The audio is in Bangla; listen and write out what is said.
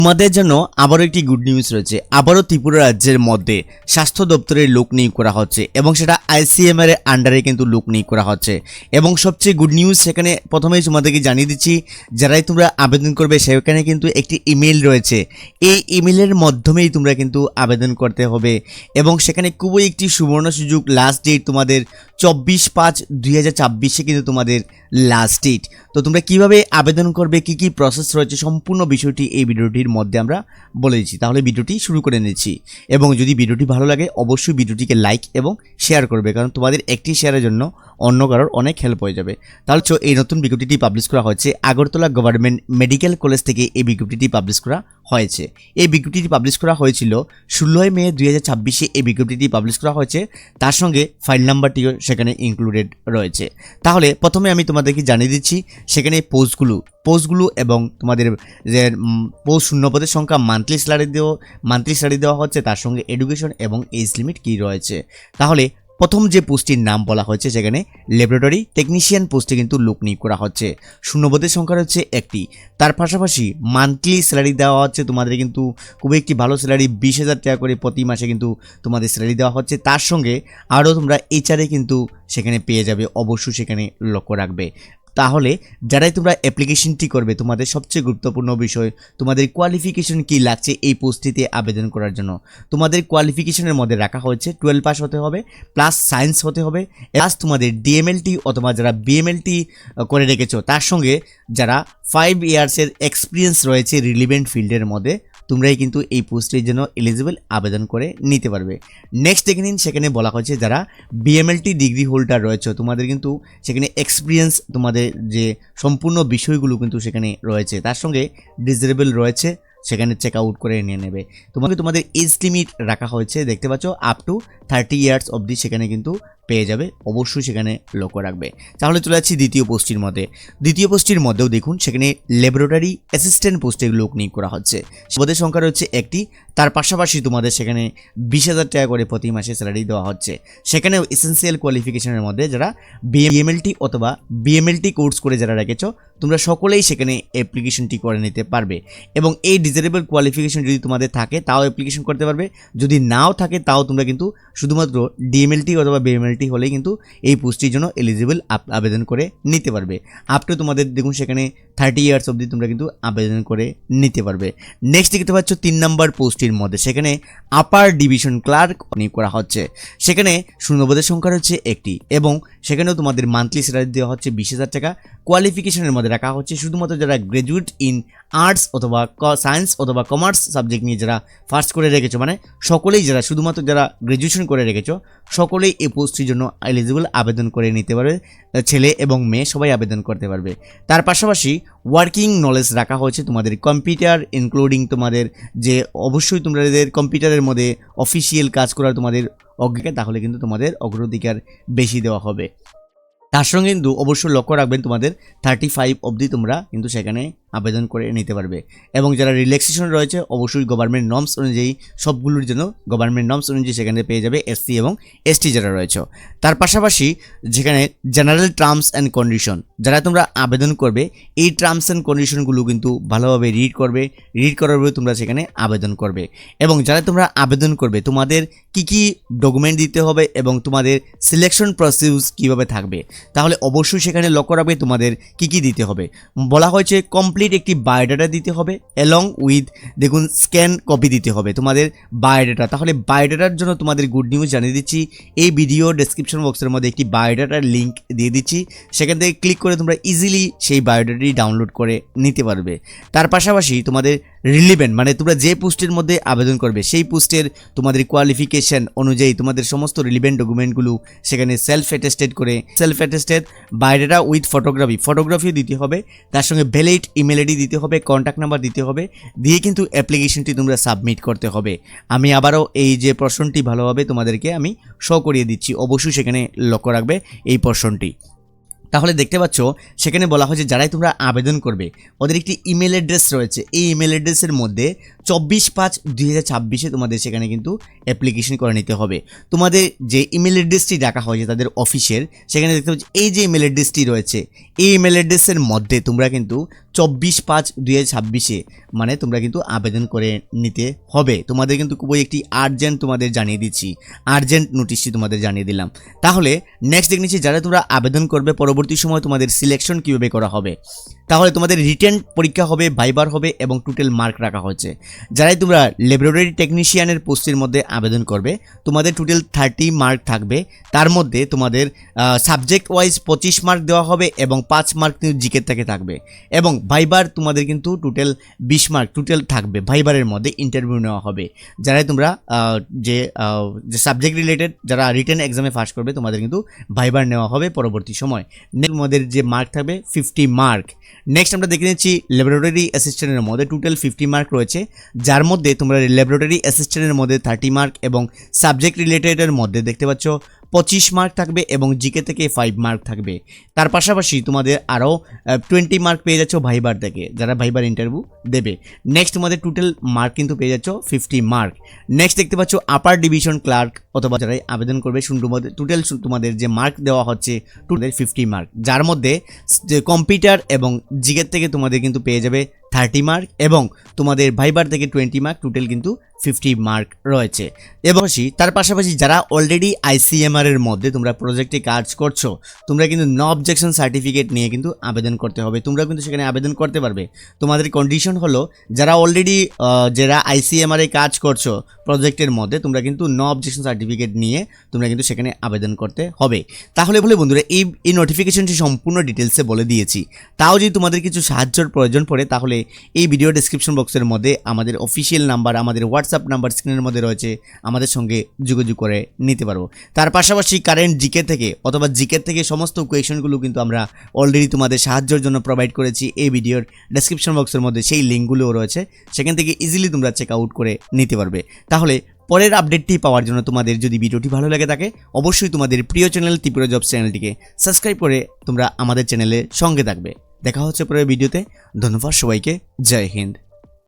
তোমাদের জন্য আবারও একটি গুড নিউজ রয়েছে। আবারও ত্রিপুরা রাজ্যের মধ্যে স্বাস্থ্য দপ্তরের লোক নিয়োগ করা হচ্ছে এবং সেটা আইসিএমআর এর আন্ডারে কিন্তু লোক নিয়োগ করা হচ্ছে। এবং সবচেয়ে গুড নিউজ সেখানে প্রথমেই তোমাদেরকে জানিয়ে দিচ্ছি, যারাই তোমরা আবেদন করবে সেখানে কিন্তু একটি ইমেল রয়েছে। এই ইমেলের মাধ্যমেই তোমরা কিন্তু আবেদন করতে হবে এবং সেখানে খুবই একটি সুবর্ণ সুযোগ। লাস্ট ডেট তোমাদের 24/5/2024 কিন্তু তোমাদের লাস্ট ডেট। তো তোমরা কিভাবে আবেদন করবে, কি কি প্রসেস রয়েছে, সম্পূর্ণ বিষয়টি এই ভিডিওটির মধ্যে আমরা বলে দিচ্ছি। তাহলে ভিডিওটি শুরু করে নিচ্ছি এবং যদি ভিডিওটি ভালো লাগে অবশ্যই ভিডিওটিকে লাইক এবং শেয়ার করবে, কারণ তোমাদের একটি শেয়ারের জন্য অন্য কারোর অনেক হেল্প হয়ে যাবে। তাহলে এই নতুন বিজ্ঞপ্তিটি পাবলিশ করা হয়েছে আগরতলা গভর্নমেন্ট মেডিকেল কলেজ থেকে। এই বিজ্ঞপ্তিটি পাবলিশ করা হয়েছে। এই বিজ্ঞপ্তিটি পাবলিশ করা হয়েছিল 16 মে 2024। এই বিজ্ঞপ্তিটি পাবলিশ করা হয়েছে, তার সঙ্গে ফাইল নাম্বারটিও সেখানে ইনক্লুডেড রয়েছে। তাহলে প্রথমে আমি তোমাদেরকে জানিয়ে দিচ্ছি সেখানে পোস্টগুলো এবং তোমাদের যে পোস্ট শূন্যপদের সংখ্যা, মান্থলি স্যালারি দেওয়া হচ্ছে, তার সঙ্গে এডুকেশন এবং এজ লিমিট কী রয়েছে। তাহলে প্রথম যে পোস্টটির নাম বলা হয়েছে সেখানে ল্যাবরেটরি টেকনিশিয়ান পোস্টে কিন্তু লোক নিয়োগ করা হচ্ছে। শূন্যপদের সংখ্যা হচ্ছে একটি। তার পাশাপাশি মান্থলি স্যালারি দেওয়া হচ্ছে তোমাদের, কিন্তু খুবই একটি ভালো স্যালারি, 20,000 টাকা করে প্রতি মাসে কিন্তু তোমাদের স্যালারি দেওয়া হচ্ছে। তার সঙ্গে আরও তোমরা এইচআরে কিন্তু সেখানে পেয়ে যাবে, অবশ্যই সেখানে লক্ষ্য রাখবে। তাহলে যারাই তোমরা অ্যাপ্লিকেশনটি করবে, তোমাদের সবচেয়ে গুরুত্বপূর্ণ বিষয় তোমাদের কোয়ালিফিকেশন কি লাগছে এই পোস্টটিতে আবেদন করার জন্য। তোমাদের কোয়ালিফিকেশনের মধ্যে রাখা হয়েছে 12 পাস হতে হবে, প্লাস সায়েন্স হতে হবে, প্লাস তোমাদের ডিএমএলটি অথবা যারা বিএমএলটি করে রেখেছো তার সঙ্গে যারা 5 ইয়ার্সের এক্সপিরিয়েন্স রয়েছে রিলিভেন্ট ফিল্ডের মধ্যে, তোমরাই কিন্তু এই পোস্টের জন্য এলিজিবল আবেদন করে নিতে পারবে। নেক্সট দেখে নিন, সেখানে বলা হয়েছে যারা বিএমএলটি ডিগ্রি হোল্ডার রয়েছে তোমাদের কিন্তু সেখানে এক্সপিরিয়েন্স, তোমাদের যে সম্পূর্ণ বিষয়গুলো কিন্তু সেখানে রয়েছে, তার সঙ্গে ডিজারেবল রয়েছে, সেখানে চেক আউট করে নিয়ে নেবে। তোমাদের এজ লিমিট রাখা হয়েছে, দেখতে পাচ্ছ আপ টু 30 ইয়ার্স অবধি সেখানে কিন্তু পেয়ে যাবে, অবশ্যই সেখানে লক্ষ্য রাখবে। তাহলে চলে যাচ্ছি দ্বিতীয় পোস্টটির মধ্যে। দ্বিতীয় পোস্টটির মধ্যেও দেখুন সেখানে ল্যাবরেটরি অ্যাসিস্ট্যান্ট পোস্টে লোক নিয়োগ করা হচ্ছে। পদের সংখ্যা রয়েছে একটি। তার পাশাপাশি তোমাদের সেখানে 20,000 টাকা করে প্রতি মাসে স্যালারি দেওয়া হচ্ছে। সেখানেও এসেন্সিয়াল কোয়ালিফিকেশনের মধ্যে যারা বিএমএলটি অথবা বিএমএলটি কোর্স করে যারা রেখেছো তোমরা সকলেই সেখানে অ্যাপ্লিকেশনটি করে নিতে পারবে। এবং এই ডিজারেবল কোয়ালিফিকেশন যদি তোমাদের থাকে তাও অ্যাপ্লিকেশন করতে পারবে, যদি নাও থাকে তাও তোমরা কিন্তু শুধুমাত্র ডিএমএলটি অথবা বিএমএলটি হলেই কিন্তু এই পোস্টটির জন্য এলিজিবল আবেদন করে নিতে পারবে। আপ টু তোমাদের দেখুন সেখানে 30 ইয়ার্স অবধি তোমরা কিন্তু আবেদন করে নিতে পারবে। নেক্সট দেখতে পাচ্ছ 3 নম্বর পোস্টটির মধ্যে সেখানে আপার ডিভিশন ক্লার্ক নিয়োগ করা হচ্ছে। সেখানে শূন্যপদের সংখ্যা হচ্ছে একটি এবং সেখানেও তোমাদের মান্থলি স্যালারি দেওয়া হচ্ছে 20,000 টাকা। কোয়ালিফিকেশনের মধ্যে রাখা হচ্ছে শুধুমাত্র যারা গ্র্যাজুয়েট ইন আর্টস অথবা সায়েন্স অথবা কমার্স সাবজেক্ট নিয়ে যারা ফার্স্ট করে রেখেছো, মানে সকলেই যারা শুধুমাত্র যারা গ্র্যাজুয়েশন করে রেখেছো সকলেই এই পোস্টটির জন্য এলিজিবল আবেদন করে নিতে পারবে। ছেলে এবং মেয়ে সবাই আবেদন করতে পারবে। তার পাশাপাশি ওয়ার্কিং নলেজ রাখা হয়েছে তোমাদের কম্পিউটার ইনক্লুডিং তোমাদের যে অবশ্যই তোমাদের কম্পিউটারের মধ্যে অফিসিয়াল কাজ করার তোমাদের অগ্রাধিকার, তাহলে কিন্তু তোমাদের অগ্রাধিকার বেশি দেওয়া হবে। তার সঙ্গে কিন্তু অবশ্যই লক্ষ্য রাখবেন তোমাদের 35 অবধি তোমরা কিন্তু সেখানে আবেদন করে নিতে পারবে। এবং যারা রিল্যাক্সেশন রয়েছে অবশ্যই গভর্নমেন্ট নর্মস অনুযায়ী, সবগুলোর জন্য গভর্নমেন্ট নর্মস অনুযায়ী সেখানে পেয়ে যাবে এসসি এবং এসটি যারা রয়েছে। তার পাশাপাশি যেখানে জেনারেল টার্মস অ্যান্ড কন্ডিশন যারা তোমরা আবেদন করবে, এই টার্মস অ্যান্ড কন্ডিশনগুলো কিন্তু ভালোভাবে রিড করার পরে তোমরা সেখানে আবেদন করবে। এবং যারা তোমরা আবেদন করবে তোমাদের কি কি ডকুমেন্ট দিতে হবে এবং তোমাদের সিলেকশন প্রসেস কীভাবে থাকবে, তাহলে অবশ্যই সেখানে লক্ষ্য রাখবে তোমাদের কি কি দিতে হবে। বলা হয়েছে কমপ্লিট একটি বায়োডাটা দিতে হবে অ্যালং উইথ দেখুন স্ক্যান কপি দিতে হবে তোমাদের বায়োডাটা। তাহলে বায়োডাটার জন্য তোমাদের গুড নিউজ জানিয়ে দিচ্ছি, এই ভিডিও ডেসক্রিপশন বক্সের মধ্যে একটি বায়োডাটার লিঙ্ক দিয়ে দিচ্ছি, সেখান থেকে ক্লিক করে তোমরা ইজিলি সেই বায়োডাটাটি ডাউনলোড করে নিতে পারবে। তার পাশাপাশি তোমাদের রিলিভেন্ট, মানে তোমরা যে পোস্টের মধ্যে আবেদন করবে সেই পোস্টের তোমাদের কোয়ালিফিকেশন অনুযায়ী তোমাদের সমস্ত রিলিভেন্ট ডকুমেন্টগুলো সেখানে self attested biodata with photography দিতে হবে, তার সঙ্গে ভ্যালিড ইমেল আইডি দিতে হবে, কন্ট্যাক্ট নাম্বার দিতে হবে, দিয়ে কিন্তু অ্যাপ্লিকেশনটি তোমরা সাবমিট করতে হবে। আমি আবারও এই যে প্রশ্নটি ভালোভাবে তোমাদেরকে আমি শো করিয়ে দিচ্ছি, অবশ্যই সেখানে লক্ষ্য রাখবে এই প্রশ্নটি। তাহলে দেখতে পাচ্ছ সেখানে বলা হয়েছে যারাই তোমরা আবেদন করবে ওদের একটি ইমেল অ্যাড্রেস রয়েছে। এই ইমেল অ্যাড্রেসের মধ্যে 24/5/2026 তোমাদের সেখানে কিন্তু অ্যাপ্লিকেশন করে নিতে হবে। তোমাদের যে ইমেল অ্যাড্রেসটি রাখা হয়েছে তাদের অফিসের, সেখানে দেখতে পাচ্ছি এই যে ইমেল অ্যাড্রেসটি রয়েছে এই ইমেল অ্যাড্রেসের মধ্যে তোমরা কিন্তু 24/5/2026 মানে তোমরা কিন্তু আবেদন করে নিতে হবে। তোমাদের কিন্তু খুবই একটি আর্জেন্ট তোমাদের জানিয়ে দিচ্ছি, আর্জেন্ট নোটিশটি তোমাদের জানিয়ে দিলাম। তাহলে নেক্সট দেখে নিচ্ছি যারা তোমরা আবেদন করবে পরবর্তী সময় তোমাদের সিলেকশন কীভাবে করা হবে। তাহলে তোমাদের রিটেন পরীক্ষা হবে, ভাইবার হবে এবং টোটাল মার্ক রাখা হয়েছে। যারাই তোমরা ল্যাবরেটরি টেকনিশিয়ানের পোস্টের মধ্যে আবেদন করবে তোমাদের টোটাল 30 মার্ক থাকবে। তার মধ্যে তোমাদের সাবজেক্ট ওয়াইজ 25 মার্ক দেওয়া হবে এবং 5 মার্ক জিকে থেকে থাকবে এবং ভাইবার তোমাদের কিন্তু টোটাল 20 মার্ক টোটাল থাকবে। ভাইবারের মধ্যে ইন্টারভিউ নেওয়া হবে। যারাই তোমরা যে সাবজেক্ট রিলেটেড যারা রিটেন এক্সামে পাস করবে তোমাদের কিন্তু ভাইবার নেওয়া হবে পরবর্তী সময়। তোমাদের যে মার্ক থাকবে 50 মার্ক। নেক্সট আমরা দেখে নিচ্ছি ল্যাবরেটরি অ্যাসিস্ট্যান্টের মধ্যে টোটাল 50 মার্ক রয়েছে, যার মধ্যে তোমরা ল্যাবরেটরি অ্যাসিস্ট্যান্টের মধ্যে 30 মার্ক এবং সাবজেক্ট রিলেটেডের মধ্যে দেখতে পাচ্ছ 25 মার্ক থাকবে এবং জিকে থেকে 5 মার্ক থাকবে। তার পাশাপাশি তোমাদের আরও 20 মার্ক পেয়ে যাচ্ছ ভাইবার থেকে, যারা ভাইবার ইন্টারভিউ দেবে। নেক্সট তোমাদের টোটাল মার্ক কিন্তু পেয়ে যাচ্ছ 50 মার্ক। নেক্সট দেখতে পাচ্ছ আপার ডিভিশন ক্লার্ক অথবা যারাই আবেদন করবে টোটাল তোমাদের যে মার্ক দেওয়া হচ্ছে টোটাল 50 মার্ক, যার মধ্যে কম্পিউটার এবং জিকের থেকে তোমাদের কিন্তু পেয়ে যাবে 30 মার্ক এবং তোমাদের ভাইবার থেকে 20 মার্ক, টোটাল কিন্তু 50 মার্ক রয়েছে। এবং তার পাশাপাশি যারা অলরেডি ICMR এর মধ্যে তোমরা প্রজেক্টে কাজ করছো তোমরা কিন্তু নো অবজেকশন সার্টিফিকেট নিয়ে কিন্তু আবেদন করতে হবে। তোমরা কিন্তু সেখানে আবেদন করতে পারবে। তোমাদের কন্ডিশন হলো যারা অলরেডি যারা ICMR এ কাজ করছো প্রজেক্টের মধ্যে তোমরা কিন্তু নো অবজেকশন সার্টিফিকেট নিয়ে তোমরা কিন্তু সেখানে আবেদন করতে হবে। তাহলে বলে বন্ধুরা এই নোটিফিকেশনটি সম্পূর্ণ ডিটেলসে বলে দিয়েছি। তাও যদি তোমাদের কিছু সাহায্যের প্রয়োজন পড়ে তাহলে এই ভিডিও ডেসক্রিপশন বক্সের মধ্যে আমাদের অফিসিয়াল নাম্বার, আমাদের হোয়াটসঅ্যাপ নাম্বার স্ক্রিনের মধ্যে রয়েছে, আমাদের সঙ্গে যোগাযোগ করে নিতে পারবো। তার পাশাপাশি কারেন্ট জিকে থেকে অথবা জিকে থেকে সমস্ত কোয়েশনগুলো কিন্তু আমরা অলরেডি তোমাদের সাহায্যের জন্য প্রোভাইড করেছি এই ভিডিওর ডেসক্রিপশন বক্সের মধ্যে, সেই লিঙ্কগুলোও রয়েছে, সেখান থেকে ইজিলি তোমরা চেক আউট করে নিতে পারবে। তাহলে পরের আপডেটটি পাওয়ার জন্য তোমাদের যদি ভিডিওটি ভালো লাগে থাকে অবশ্যই তোমাদের প্রিয় চ্যানেল ত্রিপুরা জবস চ্যানেলটিকে সাবস্ক্রাইব করে তোমরা আমাদের চ্যানেলে সঙ্গে থাকবে। দেখা হচ্ছে পরের ভিডিওতে। ধন্যবাদ সবাইকে। জয় হিন্দ।